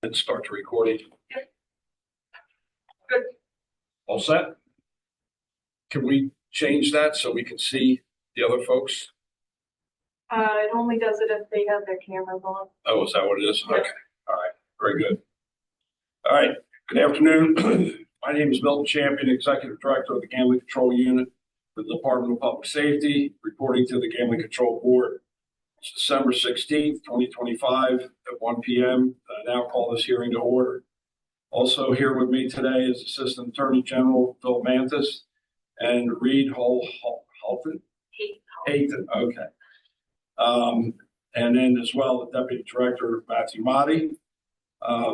And start the recording. Good. All set? Can we change that so we can see the other folks? It only does it if they have their cameras on. Oh, is that what it is? Yeah. Okay. All right. Very good. All right. Good afternoon. My name is Milton Champion, Executive Director of the Gambling Control Unit for the Department of Public Safety, reporting to the Gambling Control Board. It's December 16th, 2025 at 1 p.m. I now call this hearing to order. Also here with me today is Assistant Attorney General Phil Mantis and Reed Halton. Okay. And then as well, the Deputy Director, Matthew Motti.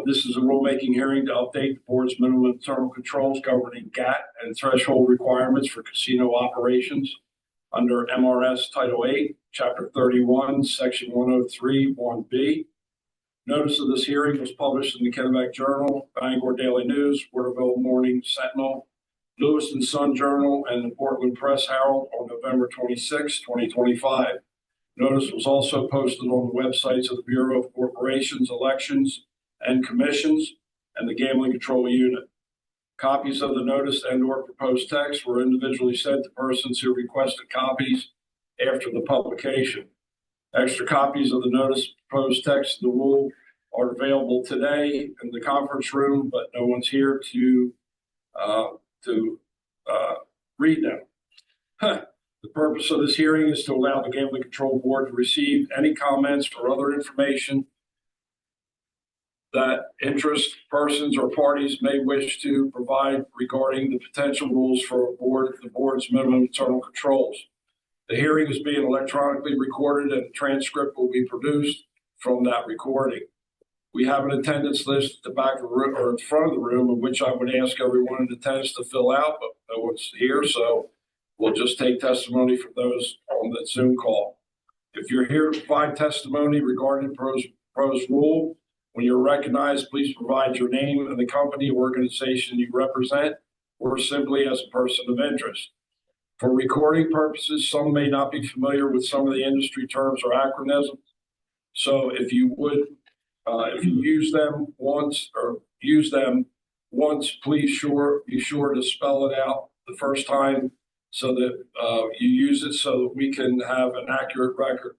This is a rulemaking hearing to update the board's minimum internal controls governing GAT and threshold requirements for casino operations under MRS Title 8, Chapter 31, Section 103, 1B. Notice of this hearing was published in the Kennebec Journal, Bangor Daily News, Waterville Morning Sentinel, Lewis and Sun Journal, and the Portland Press Herald on November 26, 2025. Notice was also posted on the websites of the Bureau of Corporations, Elections, and Commissions, and the Gambling Control Unit. Copies of the notice and/or proposed text were individually sent to persons who requested copies after the publication. Extra copies of the notice, proposed text, and the rule are available today in the conference room, but no one's here to read them. The purpose of this hearing is to allow the Gambling Control Board to receive any comments or other information that interest persons or parties may wish to provide regarding the potential rules for the board's minimum internal controls. The hearing is being electronically recorded and a transcript will be produced from that recording. We have an attendance list at the back of the room or in front of the room, in which I would ask everyone in attendance to fill out, but no one's here, so we'll just take testimony from those on the Zoom call. If you're here to provide testimony regarding the proposed rule, when you're recognized, please provide your name and the company or organization you represent, or simply as a person of interest. For recording purposes, some may not be familiar with some of the industry terms or acronyms. So if you use them once, please be sure to spell it out the first time so that you use it so that we can have an accurate record.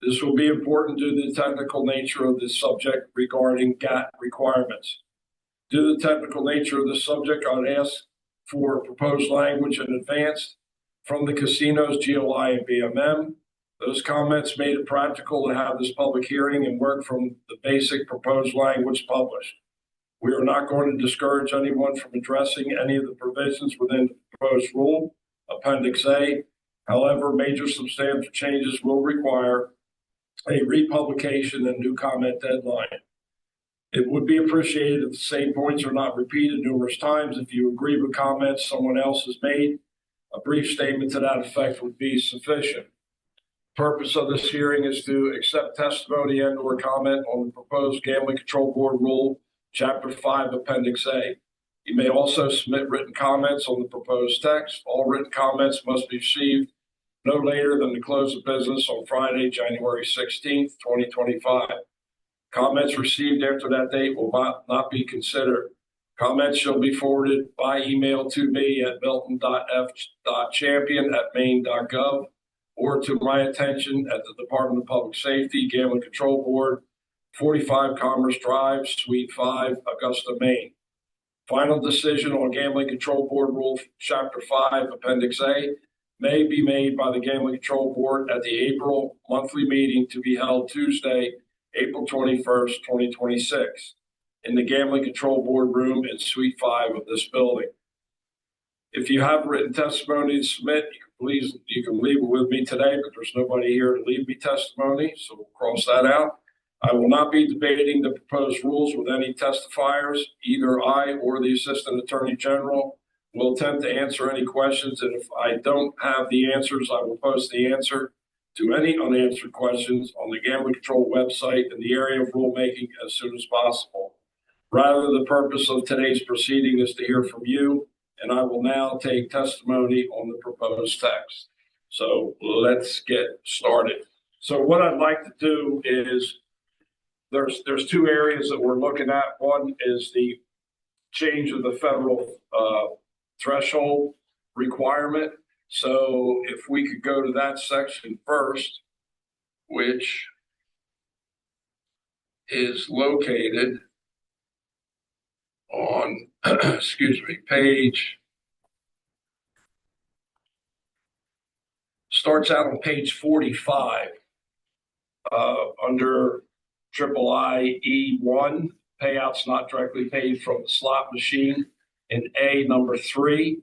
This will be important due to the technical nature of this subject regarding GAT requirements. Due to the technical nature of this subject, I would ask for proposed language in advance from the casinos, GOI, and BMM. Those comments made it practical to have this public hearing and work from the basic proposed language published. We are not going to discourage anyone from addressing any of the provisions within the proposed rule, Appendix A. However, major substantial changes will require a republication and new comment deadline. It would be appreciated if the same points are not repeated numerous times. If you agree with comments someone else has made, a brief statement to that effect would be sufficient. The purpose of this hearing is to accept testimony and/or comment on the proposed Gambling Control Board Rule, Chapter 5, Appendix A. You may also submit written comments on the proposed text. All written comments must be received no later than the close of business on Friday, January 16th, 2025. Comments received after that date will not be considered. Comments shall be forwarded by email to me at milton.f.champion@maine.gov or to my attention at the Department of Public Safety, Gambling Control Board, 45 Commerce Drive, Suite 5, Augusta, Maine. Final decision on Gambling Control Board Rule, Chapter 5, Appendix A, may be made by the Gambling Control Board at the April monthly meeting to be held Tuesday, April 21st, 2026, in the Gambling Control Board room in Suite 5 of this building. If you have written testimony to submit, you can leave it with me today, but there's nobody here to leave me testimony, so we'll cross that out. I will not be debating the proposed rules with any testifiers. Either I or the Assistant Attorney General will attempt to answer any questions, and if I don't have the answers, I will post the answer to any unanswered questions on the Gambling Control website in the area of rulemaking as soon as possible. Rather, the purpose of today's proceeding is to hear from you, and I will now take testimony on the proposed text. So let's get started. So what I'd like to do is there's two areas that we're looking at. One is the change of the federal threshold requirement. So if we could go to that section first, which is located on, excuse me, starts out on page 45 under III-E1, payouts not directly paid from the slot machine. In A, number 3,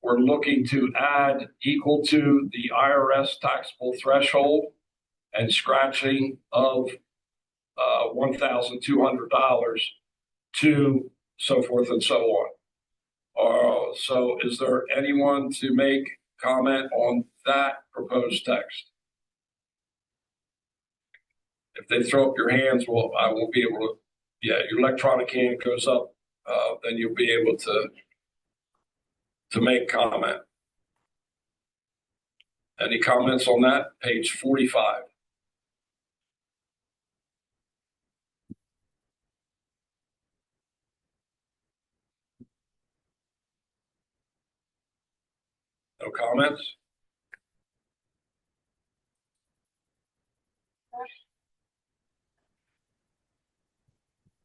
we're looking to add equal to the IRS taxable threshold and scratching of $1,200 to so forth and so on. So is there anyone to make comment on that proposed text? If they throw up your hands, well, I won't be able to. Yeah, your electronic hand goes up, then you'll be able to make comment. Any comments on that? Page 45. No comments?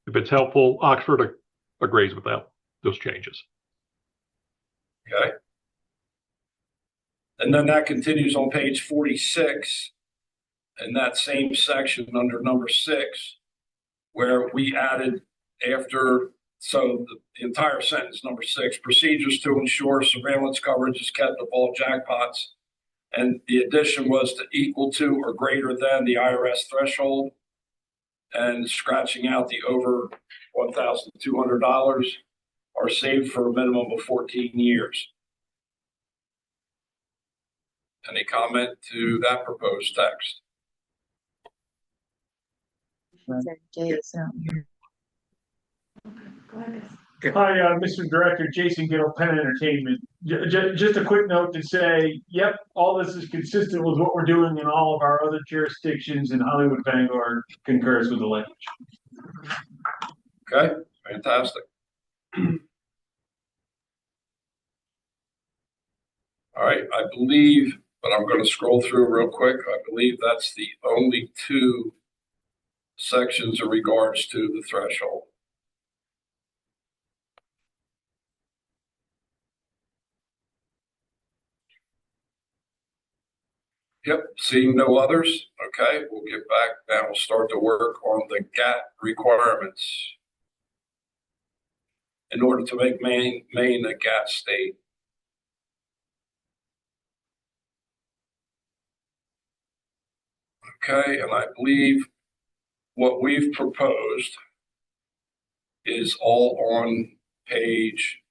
If it's helpful, Oxford agrees with those changes. Okay. And then that continues on page 46 in that same section under number 6, where we added after, so the entire sentence, number 6, procedures to ensure surveillance coverage is kept of all jackpots. And the addition was to equal to or greater than the IRS threshold, and scratching out the over $1,200 are saved for a minimum of 14 years. Any comment to that proposed text? Hi, Mr. Director, Jason Gill, Penn Entertainment. Just a quick note to say, yep, all this is consistent with what we're doing in all of our other jurisdictions, and Hollywood Vanguard concurs with the language. Okay, fantastic. All right, I believe, but I'm going to scroll through real quick. I believe that's the only 2 sections in regards to the threshold. Yep, seeing no others. Okay, we'll get back now. We'll start to work on the GAT requirements in order to make Maine a GAT state. Okay, and I believe what we've proposed is all on page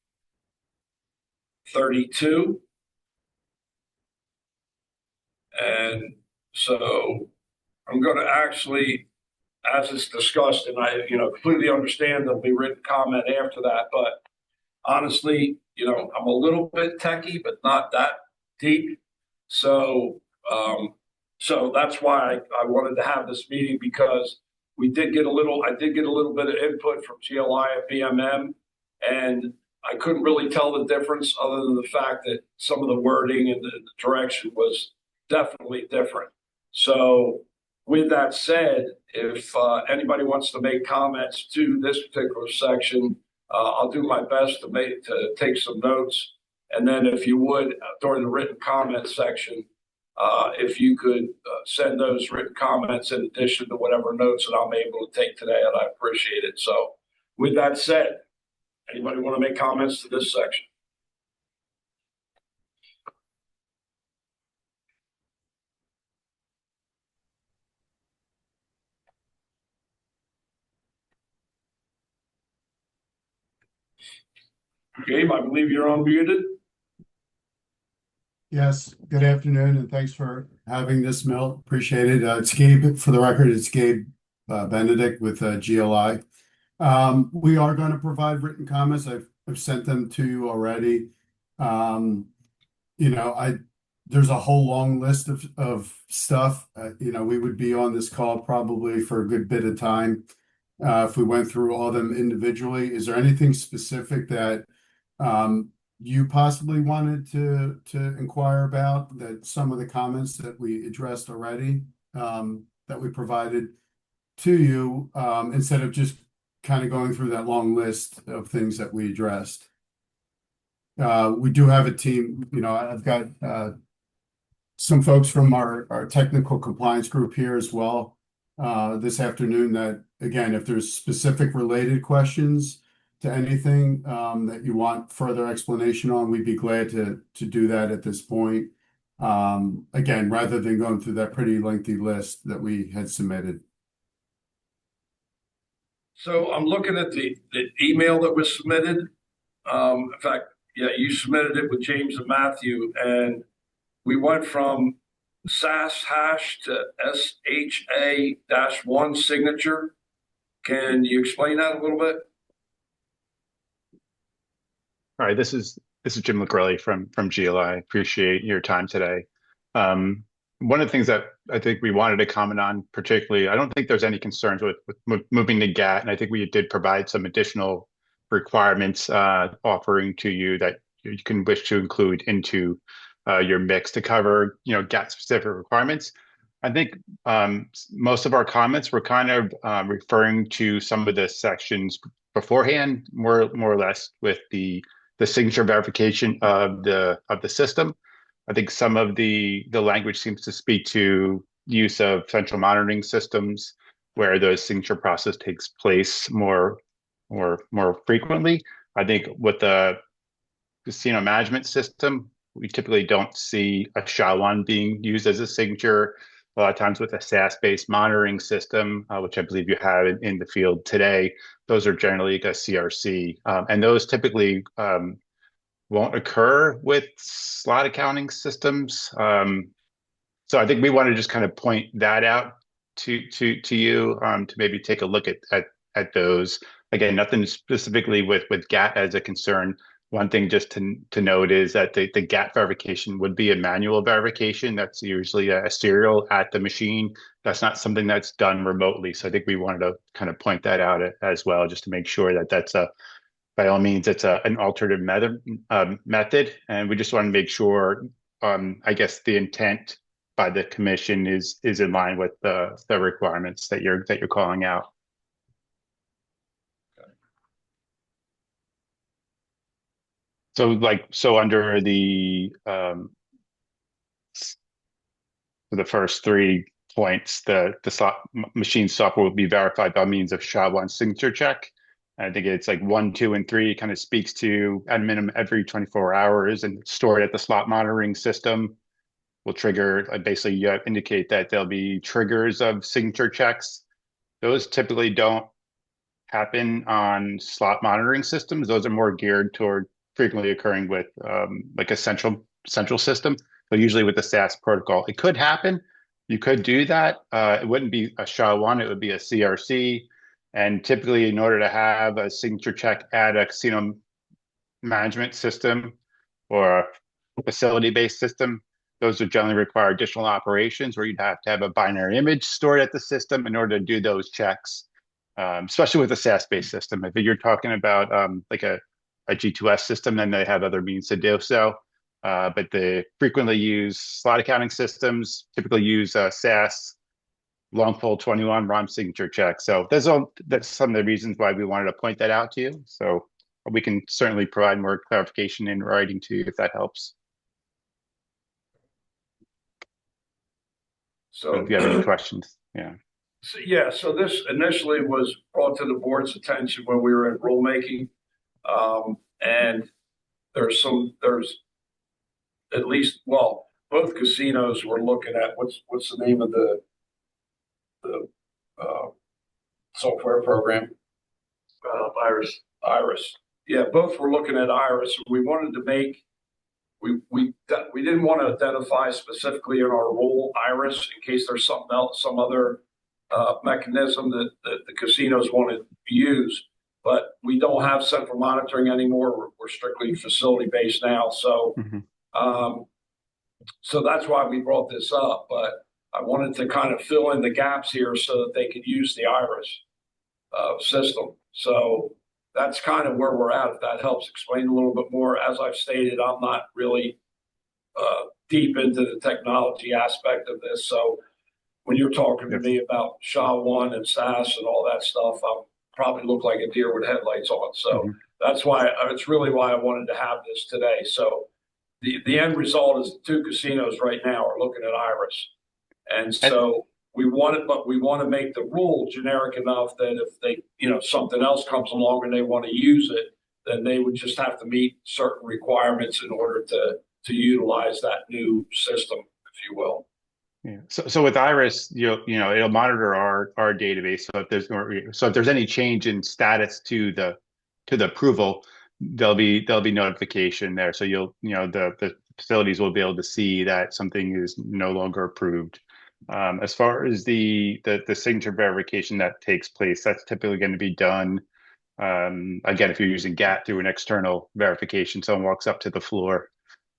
32. And so I'm going to actually, as it's discussed, and I, completely understand there'll be written comment after that, but honestly, I'm a little bit techie, but not that deep. So, so that's why I wanted to have this meeting, because I did get a little bit of input from GLI and BMM, and I couldn't really tell the difference other than the fact that some of the wording and the direction was definitely different. So with that said, if anybody wants to make comments to this particular section, I'll do my best to take some notes. And then if you would, during the written comment section, if you could send those written comments in addition to whatever notes that I'm able to take today, and I appreciate it. So with that said, anybody want to make comments to this section? Gabe, I believe you're unmuted. Yes, good afternoon, and thanks for having this, Mel. Appreciate it. It's Gabe, for the record, it's Gabe Benedict with GLI. We are going to provide written comments. I've sent them to you already. there's a whole long list of stuff. We would be on this call probably for a good bit of time if we went through all of them individually. Is there anything specific that you possibly wanted to inquire about, that some of the comments that we addressed already, that we provided to you, instead of just kind of going through that long list of things that we addressed? We do have a team. I've got some folks from our technical compliance group here as well this afternoon, that, again, if there's specific related questions to anything that you want further explanation on, we'd be glad to do that at this point. Again, rather than going through that pretty lengthy list that we had submitted. So I'm looking at the email that was submitted. In fact, yeah, you submitted it with James and Matthew, and we went from SAS hash to SHA-1 signature. Can you explain that a little bit? All right, this is Jim McGurley from GLI. Appreciate your time today. One of the things that I think we wanted to comment on, particularly, I don't think there's any concerns with moving to GATT, and I think we did provide some additional requirements offering to you that you can wish to include into your mix to cover, GATT specific requirements. I think most of our comments were kind of referring to some of the sections beforehand, more or less, with the signature verification of the system. I think some of the language seems to speak to use of central monitoring systems where the signature process takes place more frequently. I think with the casino management system, we typically don't see a SHA-1 being used as a signature. A lot of times with a SAS-based monitoring system, which I believe you have in the field today, those are generally a CRC. And those typically won't occur with slot accounting systems. So I think we want to just kind of point that out to you to maybe take a look at those. Again, nothing specifically with GATT as a concern. One thing just to note is that the GATT verification would be a manual verification. That's usually a serial at the machine. That's not something that's done remotely. So I think we wanted to kind of point that out as well, just to make sure that that's by all means, it's an alternative method. And we just want to make sure, I guess, the intent by the commission is in line with the requirements that you're calling out. So under the first 3 points, the slot machine software will be verified by means of SHA-1 signature check. I think it's like 1, 2, and 3 kind of speaks to at a minimum every 24 hours, and stored at the slot monitoring system will trigger, basically indicate that there'll be triggers of signature checks. Those typically don't happen on slot monitoring systems. Those are more geared toward frequently occurring with like a central system. So usually with the SAS protocol, it could happen. You could do that. It wouldn't be a SHA-1, it would be a CRC. And typically, in order to have a signature check at a casino management system or a facility-based system, those would generally require additional operations where you'd have to have a binary image stored at the system in order to do those checks, especially with a SAS-based system. If you're talking about like a G2S system, then they have other means to do so. But the frequently used slot accounting systems typically use SAS long pole 21 ROM signature check. So that's some of the reasons why we wanted to point that out to you. So we can certainly provide more clarification in writing to you if that helps. So if you have any questions, yeah. So this initially was brought to the board's attention when we were in rulemaking. And there's at least, well, both casinos were looking at what's the name of the software program? Iris. Yeah, both were looking at Iris. We wanted to make, we didn't want to identify specifically in our rule Iris in case there's something else, some other mechanism that the casinos want to use. But we don't have central monitoring anymore. We're strictly facility based now. So So that's why we brought this up, but I wanted to kind of fill in the gaps here so that they could use the Iris system. So that's kind of where we're at. If that helps explain a little bit more. As I've stated, I'm not really deep into the technology aspect of this. So when you're talking to me about SHA-1 and SAS and all that stuff, I'll probably look like a deer with headlights on. So that's why it's really why I wanted to have this today. So the end result is the two casinos right now are looking at Iris. And so we want to make the rule generic enough that if they, something else comes along and they want to use it, then they would just have to meet certain requirements in order to utilize that new system, if you will. Yeah. So with Iris, it'll monitor our database. So if there's any change in status to the approval, there'll be notification there. So the facilities will be able to see that something is no longer approved. As far as the signature verification that takes place, that's typically going to be done. Again, if you're using GAT through an external verification, someone walks up to the floor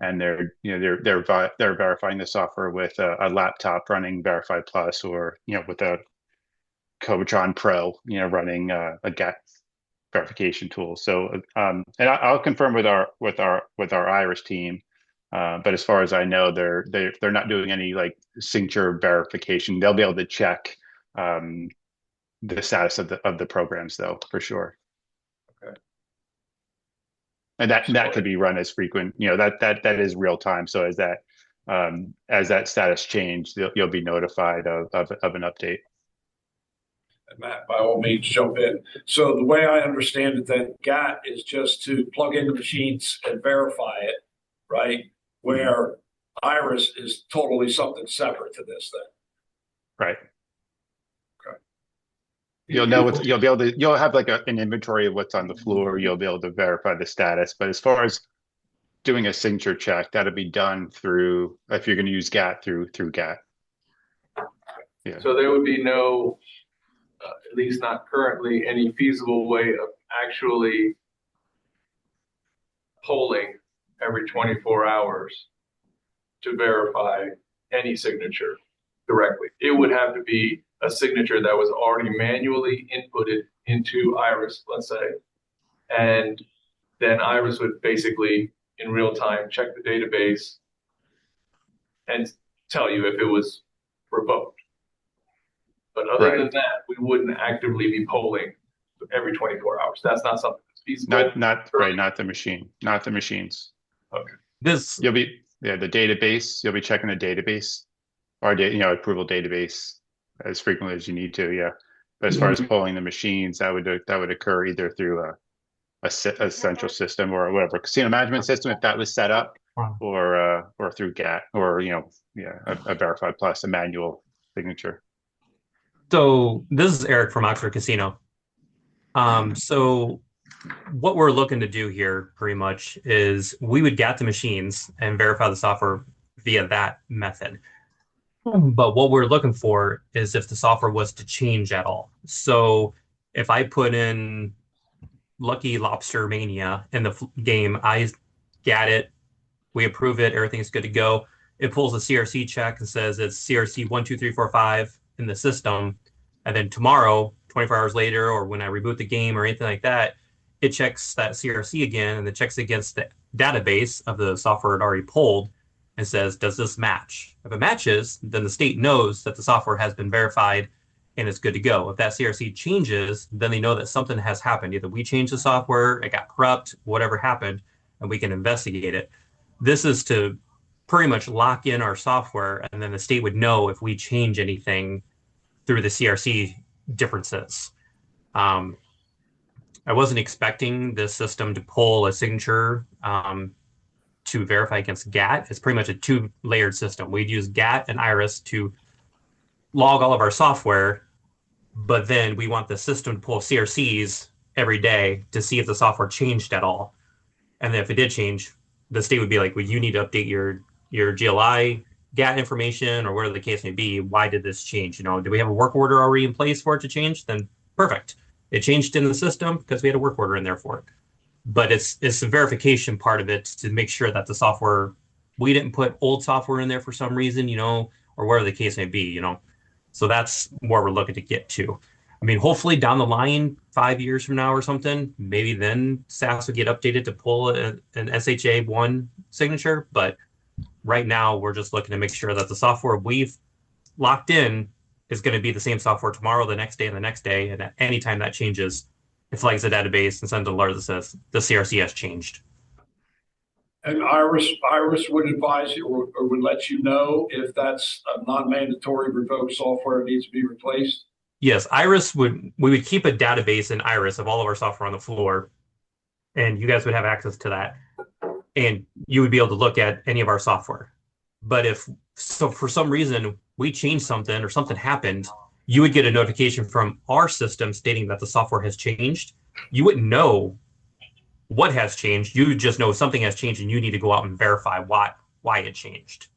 and they're verifying the software with a laptop running Verify Plus, or with a Cobotron Pro, running a GAT verification tool. So and I'll confirm with our Iris team. But as far as I know, they're not doing any like signature verification. They'll be able to check the status of the programs, though, for sure. Okay. And that could be run as frequent. That is real time. So as that status changed, you'll be notified of an update. And Matt, by all means, jump in. So the way I understand it, then GAT is just to plug in the machines and verify it, right? Where Iris is totally something separate to this then. Right. Okay. You'll have like an inventory of what's on the floor. You'll be able to verify the status. But as far as doing a signature check, that'll be done through, if you're going to use GAT, through GAT. Yeah. So there would be no, at least not currently, any feasible way of actually polling every 24 hours to verify any signature directly. It would have to be a signature that was already manually inputted into Iris, let's say, and then Iris would basically in real time check the database and tell you if it was revoked. But other than that, we wouldn't actively be polling every 24 hours. That's not something that's feasible. Not the machines. Okay. The database. You'll be checking the database, or approval database as frequently as you need to. Yeah, but as far as polling the machines, that would occur either through a central system or whatever casino management system, if that was set up, or through GAT, or a Verify Plus, a manual signature. So this is Eric from Oxford Casino. So what we're looking to do here pretty much is we would GAT the machines and verify the software via that method. But what we're looking for is if the software was to change at all. So if I put in Lucky Lobster Mania in the game, I GAT it, we approve it, everything's good to go. It pulls a CRC check and says it's CRC 12345 in the system. And then tomorrow, 24 hours later, or when I reboot the game or anything like that, it checks that CRC again, and it checks against the database of the software it already pulled and says, does this match? If it matches, then the state knows that the software has been verified and it's good to go. If that CRC changes, then they know that something has happened. Either we changed the software, it got corrupt, whatever happened, and we can investigate it. This is to pretty much lock in our software, and then the state would know if we change anything through the CRC differences. I wasn't expecting this system to pull a signature to verify against GAT. It's pretty much a two-layered system. We'd use GAT and Iris to log all of our software, but then we want the system to pull CRCs every day to see if the software changed at all. And then if it did change, the state would be like, well, you need to update your GLI GAT information, or whatever the case may be. Why did this change? Do we have a work order already in place for it to change? Then perfect. It changed in the system because we had a work order in there for it. But it's the verification part of it to make sure that the software we didn't put old software in there for some reason, or whatever the case may be. So that's where we're looking to get to. I mean, hopefully down the line, 5 years from now or something, maybe then SAS will get updated to pull an SHA-1 signature. But right now, we're just looking to make sure that the software we've locked in is going to be the same software tomorrow, the next day, and the next day. And at any time that changes, it flags the database and sends an alert that says the CRC has changed. And Iris would advise you or would let you know if that's a non-mandatory revoked software needs to be replaced. Yes, we would keep a database in Iris of all of our software on the floor, and you guys would have access to that. And you would be able to look at any of our software. But for some reason we changed something or something happened, you would get a notification from our system stating that the software has changed. You wouldn't know what has changed. You just know something has changed and you need to go out and verify why it changed.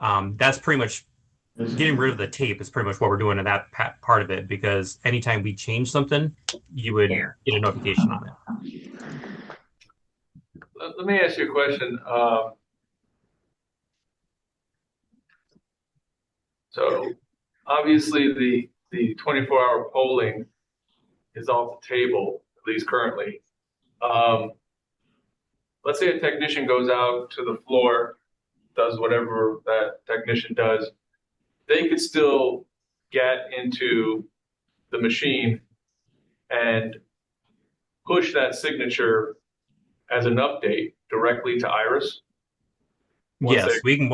That's pretty much getting rid of the tape is pretty much what we're doing in that part of it, because anytime we change something, you would get a notification on it. Let me ask you a question. So obviously the 24-hour polling is off the table, at least currently. Let's say a technician goes out to the floor, does whatever that technician does. They could still get into the machine and push that signature as an update directly to Iris. Yes, we can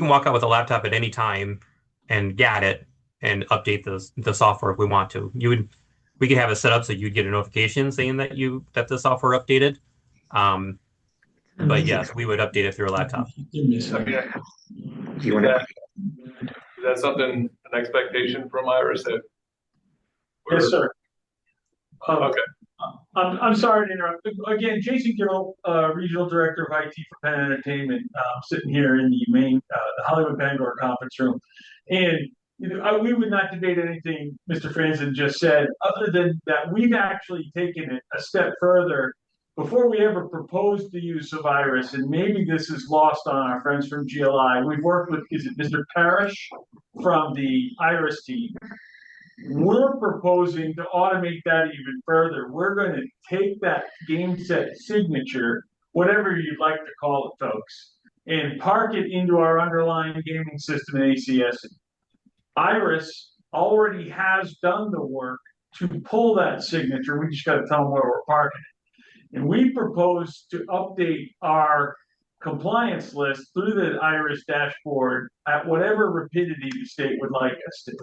walk out with a laptop at any time and get it and update the software if we want to. We could have it set up so you'd get a notification saying that the software updated. But yes, we would update it through a laptop. Is that something, an expectation from Iris that? Yes, sir. Okay. I'm sorry to interrupt. Again, Jason Gill, Regional Director of IT for Penn Entertainment, sitting here in the Maine, the Hollywood Bangor conference room. And we would not debate anything Mr. Franzen just said, other than that we've actually taken it a step further. Before we ever proposed the use of Iris, and maybe this is lost on our friends from GLI, we've worked with, is it Mr. Parrish from the Iris team? We're proposing to automate that even further. We're going to take that game set signature, whatever you'd like to call it, folks, and park it into our underlying gaming system in ACS. Iris already has done the work to pull that signature. We just got to tell them where we're parking it. And we propose to update our compliance list through the Iris dashboard at whatever rapidity the state would like us to,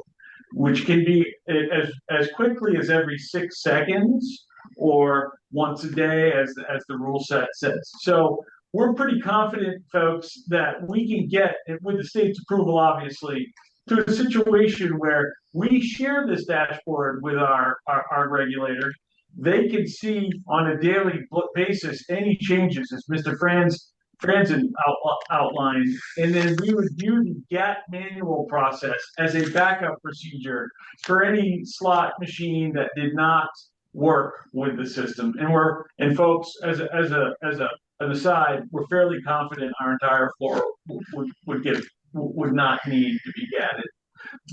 which can be as quickly as every 6 seconds or once a day as the rule set says. So we're pretty confident, folks, that we can get, with the state's approval, obviously, to a situation where we share this dashboard with our regulator. They can see on a daily basis any changes, as Mr. Franzen outlined, and then we would view the GAT manual process as a backup procedure for any slot machine that did not work with the system. And folks, as an aside, we're fairly confident our entire floor would not need to be GATted,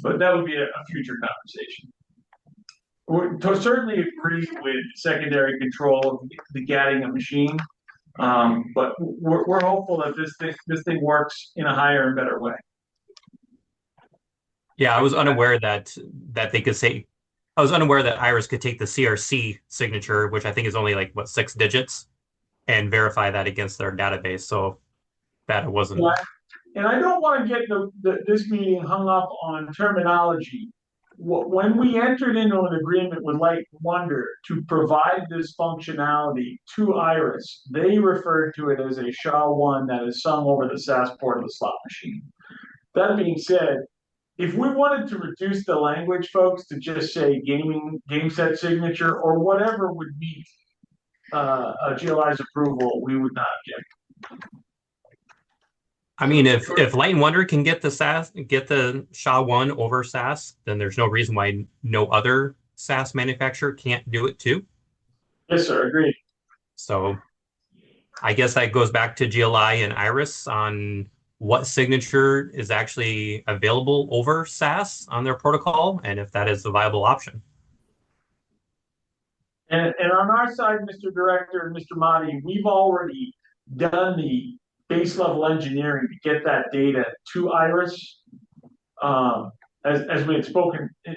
but that would be a future conversation. We certainly agree with secondary control of the GATting a machine. But we're hopeful that this thing works in a higher and better way. Yeah, I was unaware that they could say. I was unaware that Iris could take the CRC signature, which I think is only 6 digits, and verify that against their database. So that it wasn't. Yeah. And I don't want to get this meeting hung up on terminology. When we entered into an agreement with Light & Wonder to provide this functionality to Iris, they referred to it as a SHA-1 that is sung over the SAS port of the slot machine. That being said, if we wanted to reduce the language, folks, to just say game set signature or whatever would meet GLI's approval, we would not object. I mean, if Light & Wonder can get the SHA-1 over SAS, then there's no reason why no other SAS manufacturer can't do it too. Yes, sir. Agreed. So I guess that goes back to GLI and Iris on what signature is actually available over SAS on their protocol, and if that is a viable option. And on our side, Mr. Director and Mr. Motti, we've already done the base level engineering to get that data to Iris. As we had spoken in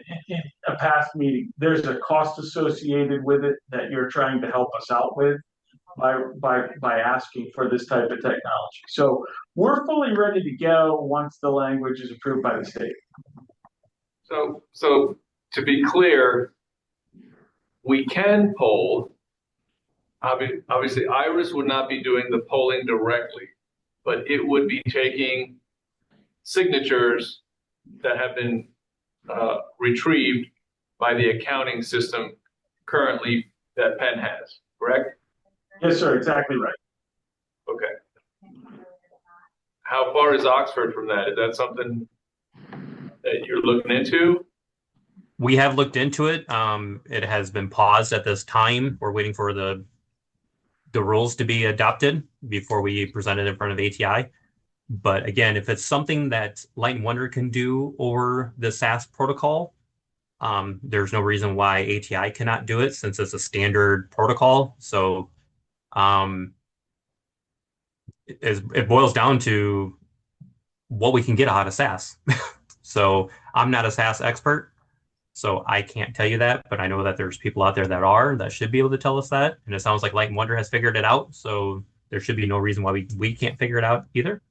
a past meeting, there's a cost associated with it that you're trying to help us out with by asking for this type of technology. So we're fully ready to go once the language is approved by the state. So to be clear, we can poll. Obviously, Iris would not be doing the polling directly, but it would be taking signatures that have been retrieved by the accounting system currently that Penn has, correct? Yes, sir, exactly right. Okay. How far is Oxford from that? Is that something that you're looking into? We have looked into it. It has been paused at this time. We're waiting for the rules to be adopted before we present it in front of ATI. But again, if it's something that Light and Wonder can do over the SAS protocol, there's no reason why ATI cannot do it since it's a standard protocol. So it boils down to what we can get out of SAS. So I'm not a SAS expert, so I can't tell you that, but I know that there's people out there that should be able to tell us that. And it sounds like Light and Wonder has figured it out, so there should be no reason why we can't figure it out either.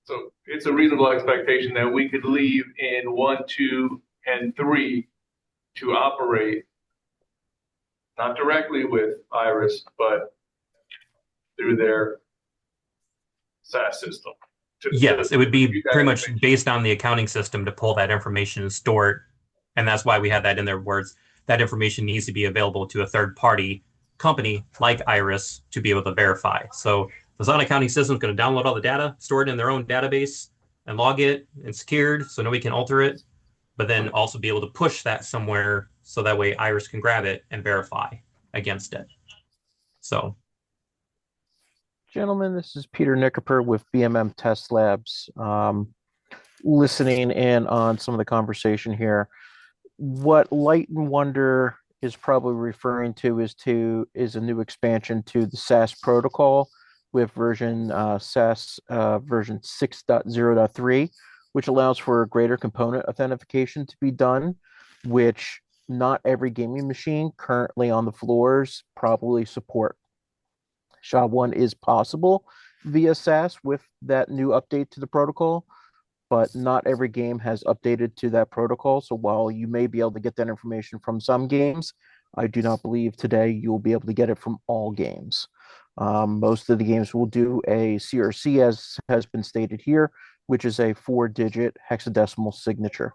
So it's a reasonable expectation that we could leave in 1, 2, and 3 to operate not directly with Iris, but through their SAS system. Yes, it would be pretty much based on the accounting system to pull that information and store it. And that's why we have that in their words. That information needs to be available to a third party company like Iris to be able to verify. So the Sun accounting system is going to download all the data, store it in their own database, and log it and secured so nobody can alter it, but then also be able to push that somewhere so that way Iris can grab it and verify against it. So, gentlemen, this is Peter Nickerper with BMM Test Labs. Listening in on some of the conversation here. What Light and Wonder is probably referring to is a new expansion to the SAS protocol with version SAS version 6.0.3, which allows for greater component authentication to be done, which not every gaming machine currently on the floors probably support. SHA-1 is possible via SAS with that new update to the protocol, but not every game has updated to that protocol. So while you may be able to get that information from some games, I do not believe today you will be able to get it from all games. Most of the games will do a CRC, as has been stated here, which is a 4-digit hexadecimal signature.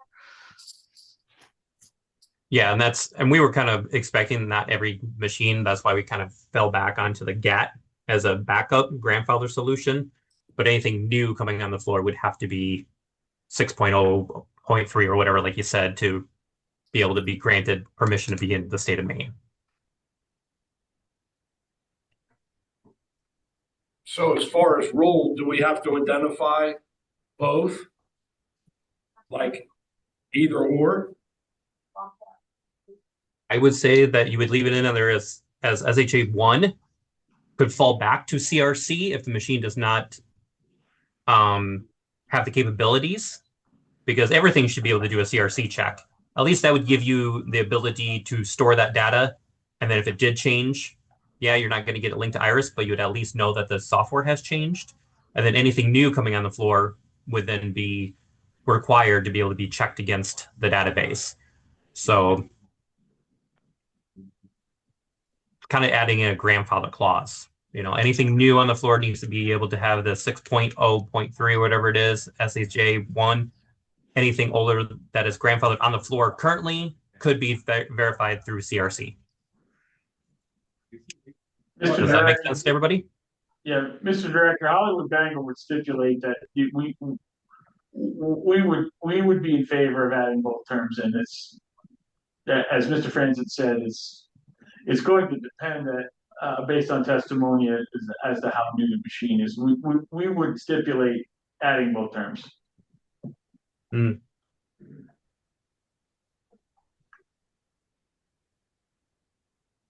yeah, and we were kind of expecting not every machine. That's why we kind of fell back onto the GAT as a backup grandfather solution. But anything new coming on the floor would have to be 6.0.3 or whatever, like you said, to be able to be granted permission to be in the state of Maine. So as far as rule, do we have to identify both? Like either or? I would say that you would leave it in there as SHA-1 could fall back to CRC if the machine does not have the capabilities, because everything should be able to do a CRC check. At least that would give you the ability to store that data. And then if it did change, yeah, you're not going to get it linked to Iris, but you would at least know that the software has changed. And then anything new coming on the floor would then be required to be able to be checked against the database. So kind of adding in a grandfather clause. You know, anything new on the floor needs to be able to have the 6.0.3, whatever it is, SHA-1. Anything older that is grandfathered on the floor currently could be verified through CRC. Does that make sense to everybody? Yeah, Mr. Director, Hollywood Bangor would stipulate that we would be in favor of adding both terms in. It's, as Mr. Franzen said, it's going to depend based on testimony as to how new the machine is. We would stipulate adding both terms. Mm.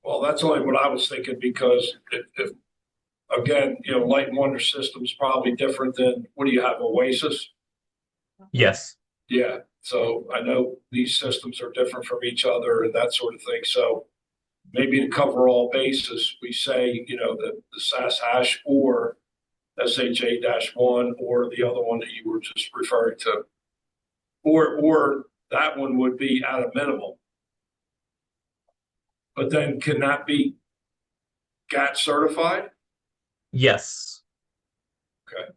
Well, that's only what I was thinking, because if again, Light and Wonder system's probably different than, what do you have, Oasis? Yes. Yeah, so I know these systems are different from each other and that sort of thing. So maybe to cover all bases, we say, the SAS hash or SHA-1 or the other one that you were just referring to, or that one would be at a minimum. But then can that be GAT certified? Yes. Okay.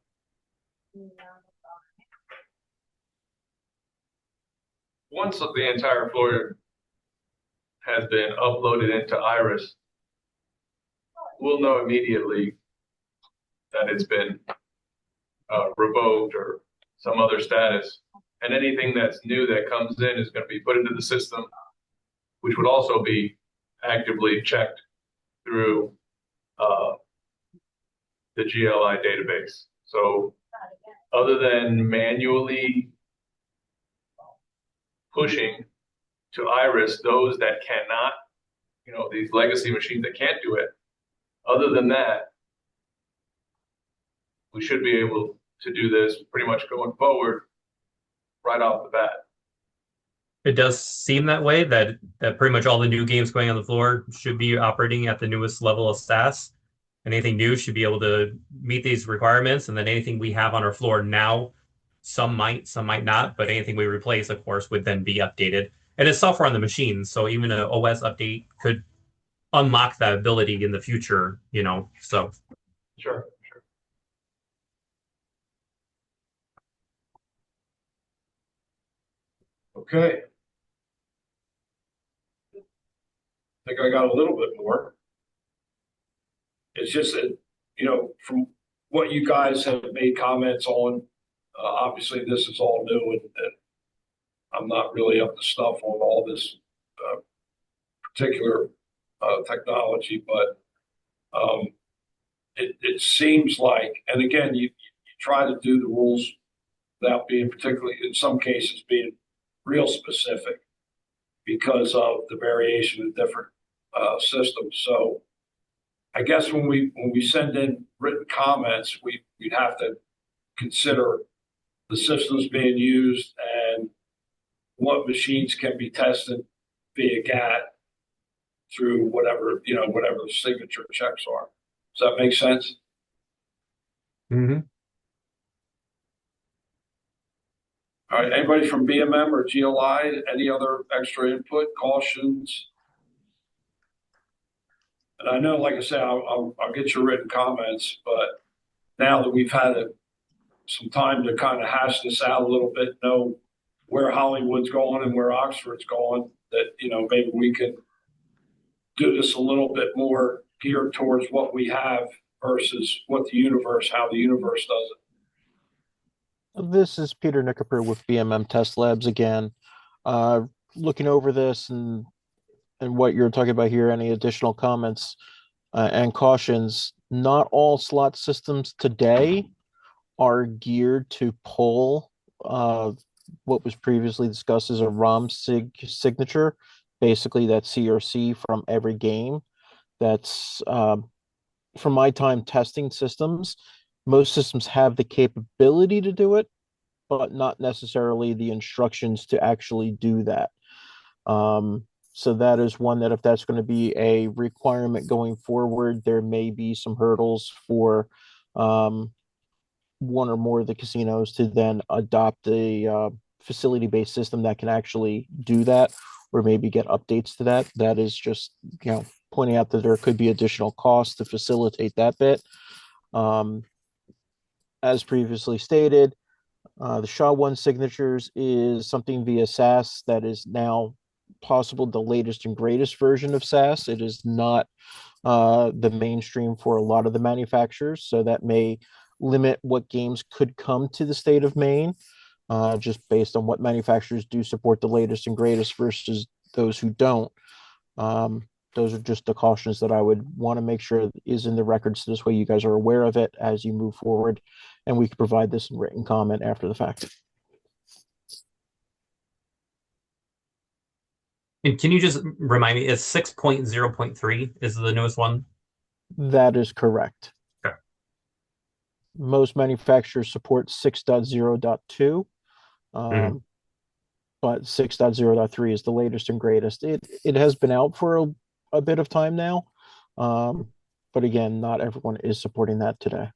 Once the entire floor has been uploaded into Iris, we'll know immediately that it's been revoked or some other status. And anything that's new that comes in is going to be put into the system, which would also be actively checked through the GLI database. So other than manually pushing to Iris those that cannot, these legacy machines that can't do it, other than that, we should be able to do this pretty much going forward right off the bat. It does seem that way, that pretty much all the new games going on the floor should be operating at the newest level of SAS. Anything new should be able to meet these requirements, and then anything we have on our floor now, some might not, but anything we replace, of course, would then be updated. And it's software on the machine, so even an OS update could unlock that ability in the future, so. Sure. Okay. I think I got a little bit more. It's just that, from what you guys have made comments on, obviously this is all new, and I'm not really up to stuff on all this particular technology, but it seems like, and again, you try to do the rules without being particularly, in some cases, being real specific because of the variation in different systems. So I guess when we send in written comments, we'd have to consider the systems being used and what machines can be tested via GAT through whatever the signature checks are. Does that make sense? Mm-hmm. All right. Anybody from BMM or GLI? Any other extra input, cautions? And I know, like I said, I'll get your written comments, but now that we've had some time to kind of hash this out a little bit, know where Hollywood's going and where Oxford's going, that maybe we can do this a little bit more geared towards what we have versus how the universe does it. This is Peter Nickaper with BMM Test Labs again. Looking over this and what you're talking about here, any additional comments and cautions, not all slot systems today are geared to pull what was previously discussed as a ROM signature, basically that CRC from every game. That's from my time testing systems, most systems have the capability to do it, but not necessarily the instructions to actually do that. So that is one that if that's going to be a requirement going forward, there may be some hurdles for one or more of the casinos to then adopt a facility-based system that can actually do that, or maybe get updates to that. That is just, pointing out that there could be additional costs to facilitate that bit. As previously stated, the SHA-1 signatures is something via SAS that is now possible the latest and greatest version of SAS. It is not the mainstream for a lot of the manufacturers, so that may limit what games could come to the state of Maine, just based on what manufacturers do support the latest and greatest versus those who don't. those are just the cautions that I would want to make sure is in the records. So this way you guys are aware of it as you move forward, and we can provide this in written comment after the fact. And can you just remind me, it's 6.0.3 is the newest one? That is correct. Okay. Most manufacturers support 6.0.2, but 6.0.3 is the latest and greatest. It has been out for a bit of time now, but again, not everyone is supporting that today.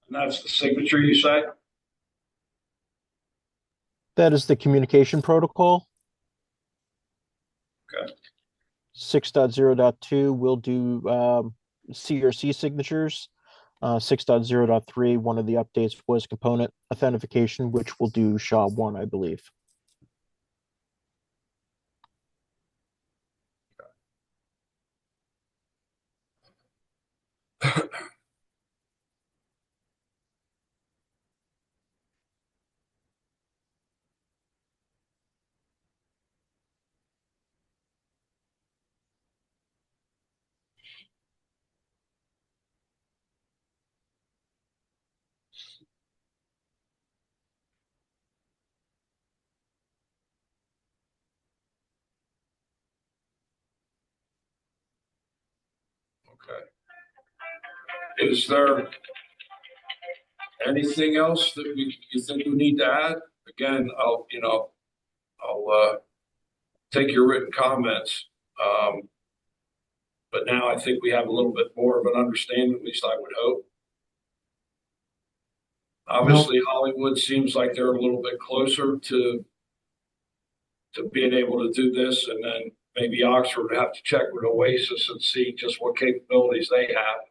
And that's the signature you say? That is the communication protocol. Okay. 6.0.2 will do CRC signatures. 6.0.3, one of the updates was component authentication, which will do SHA-1, I believe. Okay. Is there anything else that you think we need to add? Again, I'll take your written comments. But now I think we have a little bit more of an understanding, at least I would hope. Obviously, Hollywood seems like they're a little bit closer to being able to do this, and then maybe Oxford would have to check with Oasis and see just what capabilities they have.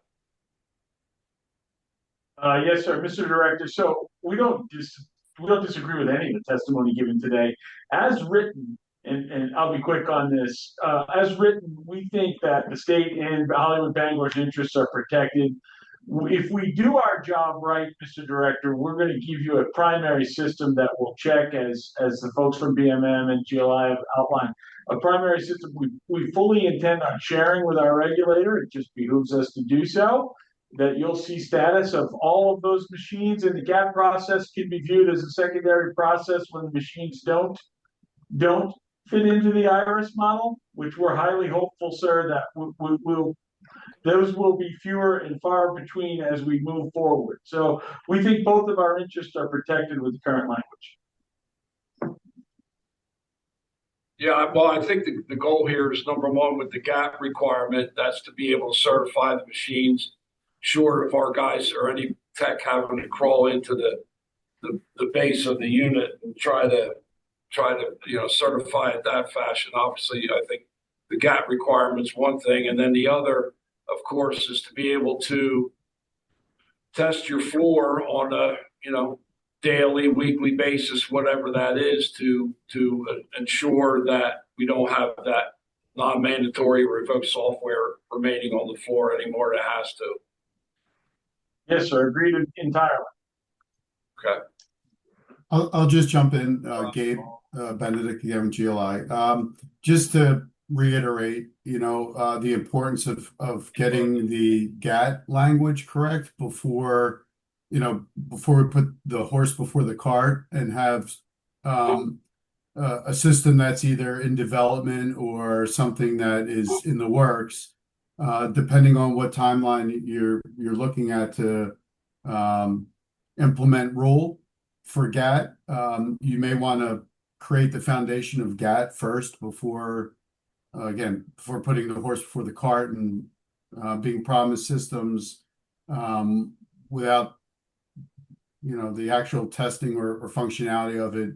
Yes, sir, Mr. Director. So we don't disagree with any of the testimony given today. As written, and I'll be quick on this. As written, we think that the state and Hollywood Bangor's interests are protected. If we do our job right, Mr. Director, we're going to give you a primary system that will check, as the folks from BMM and GLI have outlined, a primary system we fully intend on sharing with our regulator. It just behooves us to do so. That you'll see status of all of those machines, and the gap process can be viewed as a secondary process when the machines don't fit into the iris model, which we're highly hopeful, sir, that those will be fewer and far between as we move forward. So we think both of our interests are protected with the current language. Yeah, well, I think the goal here is number one with the gap requirement, that's to be able to certify the machines short of our guys or any tech having to crawl into the base of the unit and try to certify it that fashion. Obviously, I think the gap requirement's one thing, and then the other, of course, is to be able to test your floor on a daily, weekly basis, whatever that is, to ensure that we don't have that non-mandatory revoked software remaining on the floor anymore. It has to. Yes, sir. Agreed entirely. Okay. I'll just jump in, Gabe Benedict again, GLI. Just to reiterate, the importance of getting the GAT language correct before we put the horse before the cart and have a system that's either in development or something that is in the works, depending on what timeline you're looking at to implement rule for GAT. You may want to create the foundation of GAT first before putting the horse before the cart and being promised systems without the actual testing or functionality of it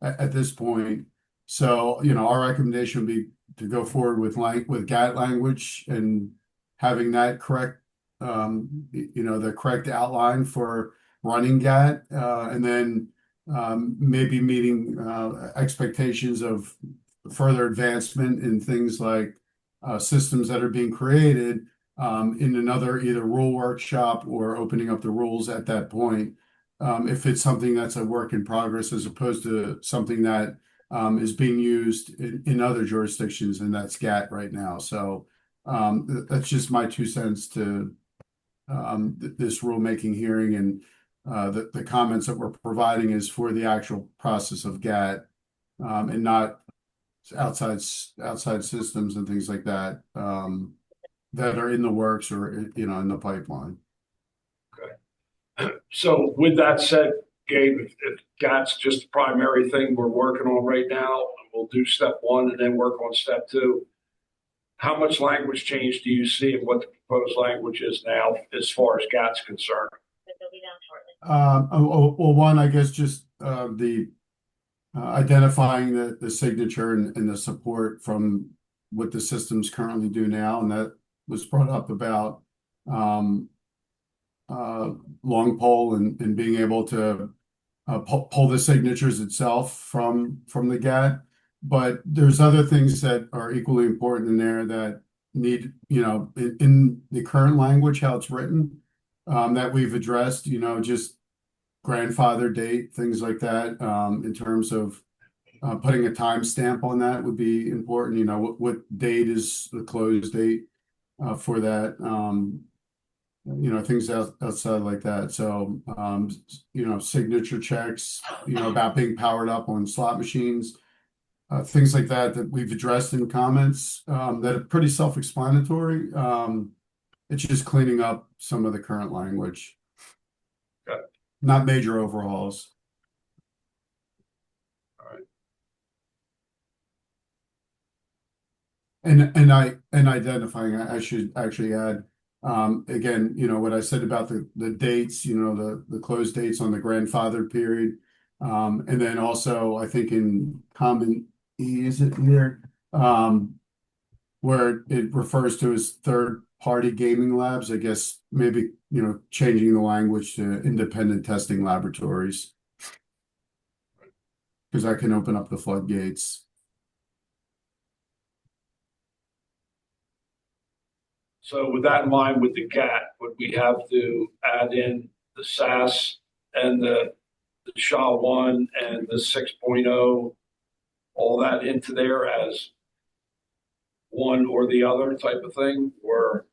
at this point. So our recommendation would be to go forward with GAT language and having that correct, the correct outline for running GAT, and then maybe meeting expectations of further advancement in things like systems that are being created in another either rule workshop or opening up the rules at that point. if it's something that's a work in progress as opposed to something that is being used in other jurisdictions, and that's GAT right now. So that's just my 2 cents to this rulemaking hearing, and the comments that we're providing is for the actual process of GAT, and not outside systems and things like that that are in the works or in the pipeline. So with that said, Gabe, if GAT's just the primary thing we're working on right now, we'll do step 1 and then work on step 2. How much language change do you see in what the proposed language is now as far as GAT's concerned? Well, one, I guess just the identifying the signature and the support from what the systems currently do now, and that was brought up about long pole and being able to pull the signatures itself from the GAT. But there's other things that are equally important in there that need, in the current language, how it's written, that we've addressed, just grandfather date, things like that, in terms of putting a timestamp on that would be important. What date is the close date for that? Things outside like that. So, signature checks, about being powered up on slot machines, things like that we've addressed in comments that are pretty self-explanatory. It's just cleaning up some of the current language. Okay. Not major overhauls. And identifying, I should actually add, again, what I said about the dates, the close dates on the grandfathered period. And then also, I think in comment E, is it here? Where it refers to as third-party gaming labs, I guess maybe, changing the language to independent testing laboratories. Because that can open up the floodgates. So with that in mind, with the GAT, would we have to add in the SAS and the SHA-1 and the 6.0, all that into there as one or the other type of thing, or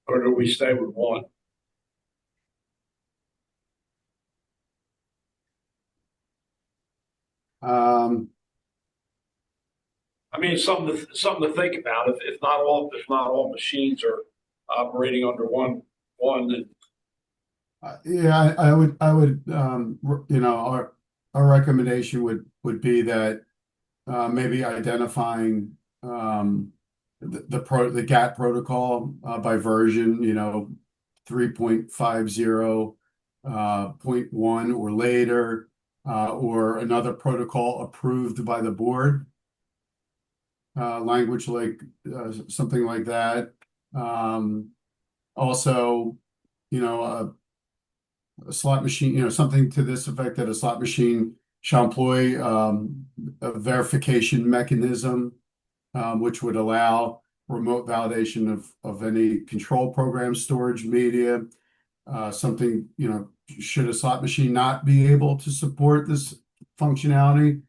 do we stay with one? I mean, it's something to think about. If not all machines are operating under one, then Yeah, I would, our recommendation would be that maybe identifying the GATT protocol by version, 3.50.1 or later, or another protocol approved by the board. Language like something like that. Also, a slot machine, something to this effect, that a slot machine shall employ a verification mechanism, which would allow remote validation of any control program, storage media. Something, should a slot machine not be able to support this functionality,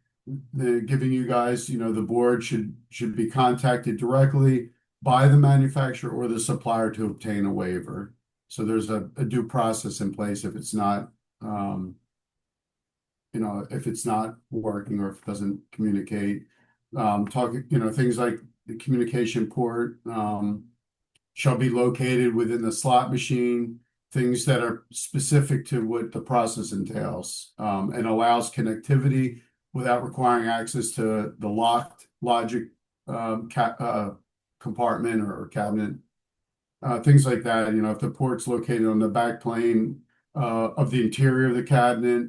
giving you guys, the board should be contacted directly by the manufacturer or the supplier to obtain a waiver. So there's a due process in place if it's not, if it's not working or if it doesn't communicate. Talking, things like the communication port shall be located within the slot machine, things that are specific to what the process entails, and allows connectivity without requiring access to the locked logic compartment or cabinet. Things like that, if the port's located on the back plane of the interior of the cabinet,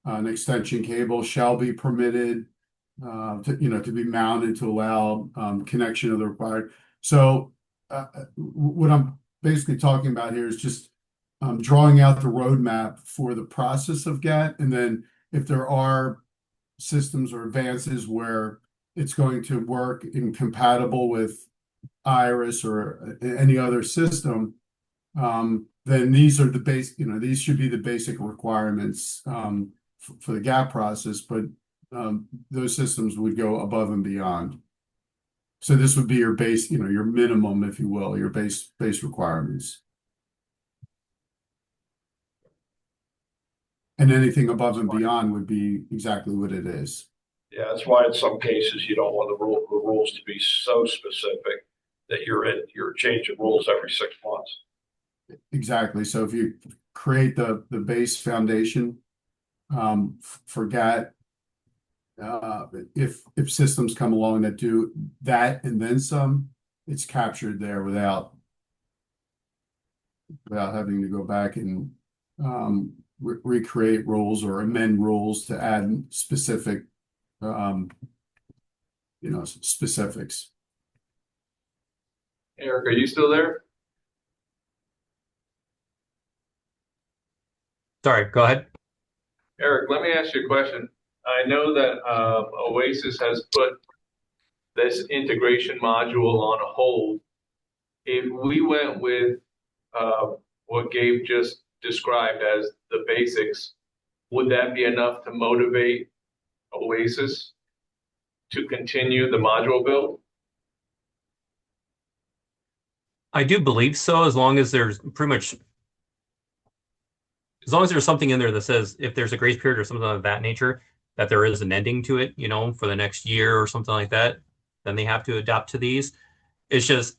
an extension cable shall be permitted to be mounted to allow connection of the required. So what I'm basically talking about here is just drawing out the roadmap for the process of GATT, and then if there are systems or advances where it's going to work incompatible with Iris or any other system, then these are the base, these should be the basic requirements for the gap process, but those systems would go above and beyond. So this would be your base, your minimum, if you will, your base requirements. And anything above and beyond would be exactly what it is. Yeah, that's why in some cases you don't want the rules to be so specific that you're changing rules every 6 months. Exactly. So if you create the base foundation for GAT, if systems come along that do that and then some, it's captured there without having to go back and recreate rules or amend rules to add specific specifics. Eric, are you still there? Sorry, go ahead. Eric, let me ask you a question. I know that Oasis has put this integration module on hold. If we went with what Gabe just described as the basics, would that be enough to motivate Oasis to continue the module build? I do believe so, as long as there's something in there that says if there's a grace period or something of that nature, that there is an ending to it, for the next year or something like that, then they have to adapt to these. It's just,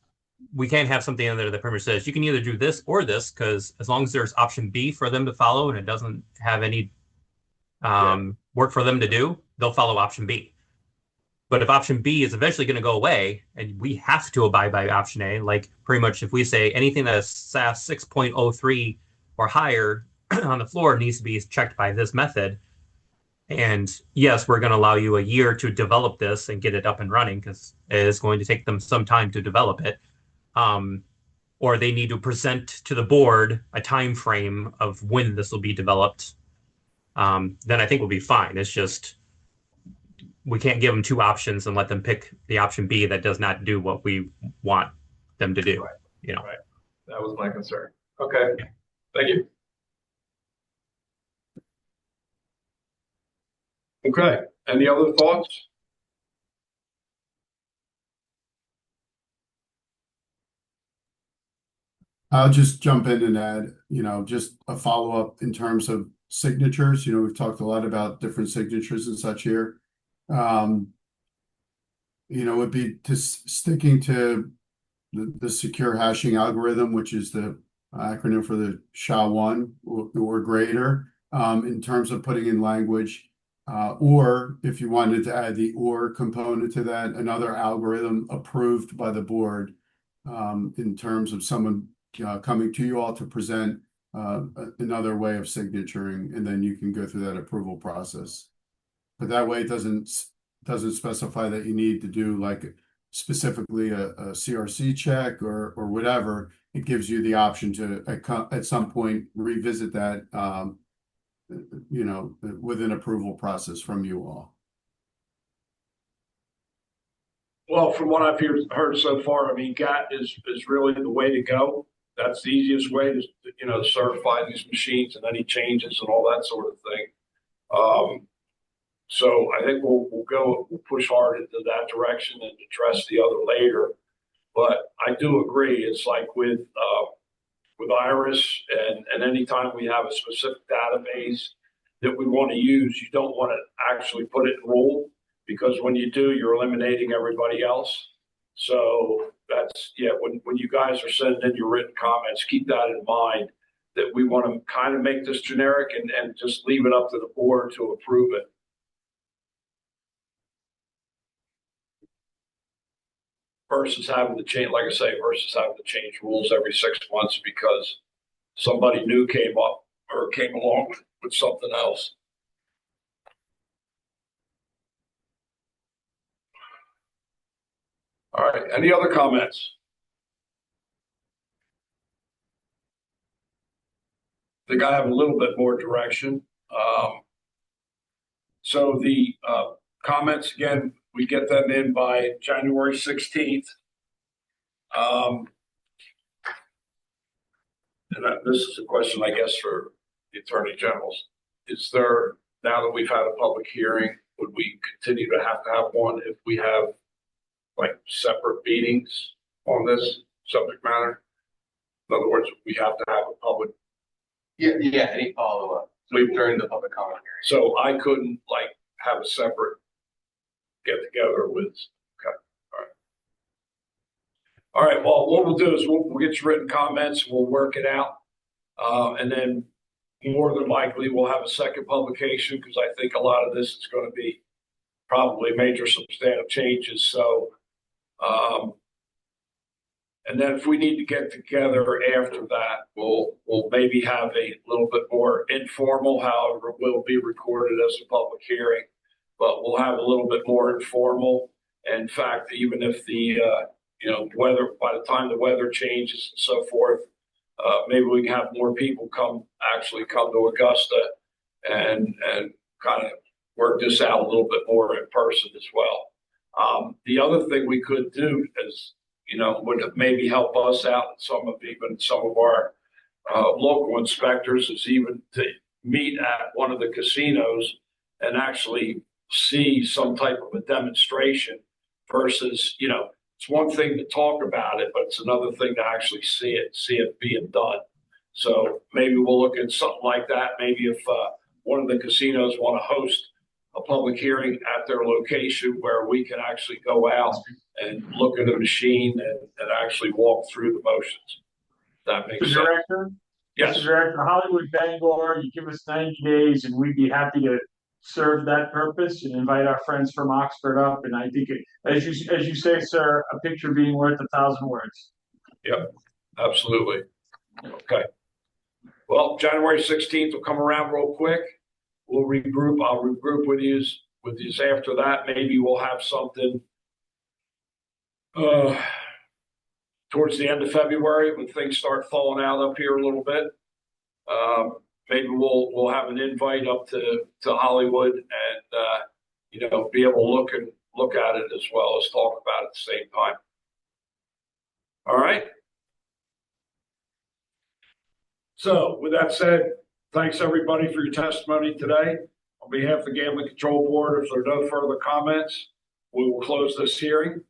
we can't have something in there that pretty much says you can either do this or this, because as long as there's option B for them to follow and it doesn't have any work for them to do, they'll follow option B. But if option B is eventually going to go away and we have to abide by option A, like pretty much if we say anything that is SAS 6.03 or higher on the floor needs to be checked by this method. And yes, we're going to allow you a year to develop this and get it up and running, because it is going to take them some time to develop it. Or they need to present to the board a time frame of when this will be developed. Then I think we'll be fine. It's just, we can't give them two options and let them pick the option B that does not do what we want them to do. Right. Right. That was my concern. Okay. Thank you. Okay. Any other thoughts? I'll just jump in and add, just a follow-up in terms of signatures. We've talked a lot about different signatures and such here. Would be just sticking to the secure hashing algorithm, which is the acronym for the SHA-1 or greater, in terms of putting in language. Or if you wanted to add the or component to that, another algorithm approved by the board, in terms of someone coming to you all to present another way of signaturing, and then you can go through that approval process. But that way it doesn't specify that you need to do like specifically a CRC check or whatever. It gives you the option to at some point revisit that with an approval process from you all. Well, from what I've heard so far, GAT is really the way to go. That's the easiest way to certify these machines and any changes and all that sort of thing. So I think we'll push hard into that direction and address the other later. But I do agree. It's like with Iris and anytime we have a specific database that we want to use, you don't want to actually put it in rule, because when you do, you're eliminating everybody else. So that's, when you guys are sending in your written comments, keep that in mind, that we want to kind of make this generic and just leave it up to the board to approve it. Versus having to change, like I say, having to change rules every 6 months because somebody new came along with something else. All right. Any other comments? I think I have a little bit more direction. So the comments, again, we get them in by January 16th. this is a question, I guess, for the Attorney General's. Is there, now that we've had a public hearing, would we continue to have one if we have like separate meetings on this subject matter? In other words, we have to have a public. Yeah, any follow-up during the public comment period. So I couldn't like have a separate get together with. Okay. All right. Well, what we'll do is we'll get your written comments. We'll work it out. And then more than likely we'll have a second publication because I think a lot of this is going to be probably major substantive changes. So, and then if we need to get together after that, we'll maybe have a little bit more informal, however, it will be recorded as a public hearing, but we'll have a little bit more informal. In fact, even if the, weather, by the time the weather changes and so forth, maybe we can have more people actually come to Augusta and kind of work this out a little bit more in person as well. The other thing we could do is, would maybe help us out, some of our local inspectors, is even to meet at one of the casinos and actually see some type of a demonstration versus, it's one thing to talk about it, but it's another thing to actually see it being done. So maybe we'll look at something like that. Maybe if one of the casinos want to host a public hearing at their location where we can actually go out and look at a machine and actually walk through the motions. That makes sense. Director? Yes. Mr. Director, Hollywood Bangor, you give us 90 days and we'd be happy to serve that purpose and invite our friends from Oxford up. And I think, as you say, sir, a picture being worth 1,000 words. Yep, absolutely. Okay. Well, January 16th will come around real quick. We'll regroup. I'll regroup with you after that. Maybe we'll have something towards the end of February when things start falling out up here a little bit. Maybe we'll have an invite up to Hollywood and be able to look at it as well as talk about it at the same time. All right. So with that said, thanks everybody for your testimony today. On behalf of the Gambling Control Board, if there are no further comments, we will close this hearing.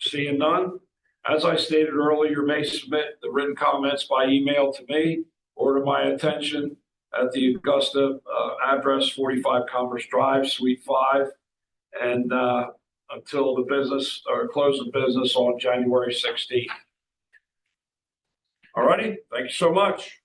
Seeing none. As I stated earlier, you may submit the written comments by email to me or to my attention at the Augusta address 45 Commerce Drive, Suite 5, and until the business or close of business on January 16th. All righty. Thank you so much.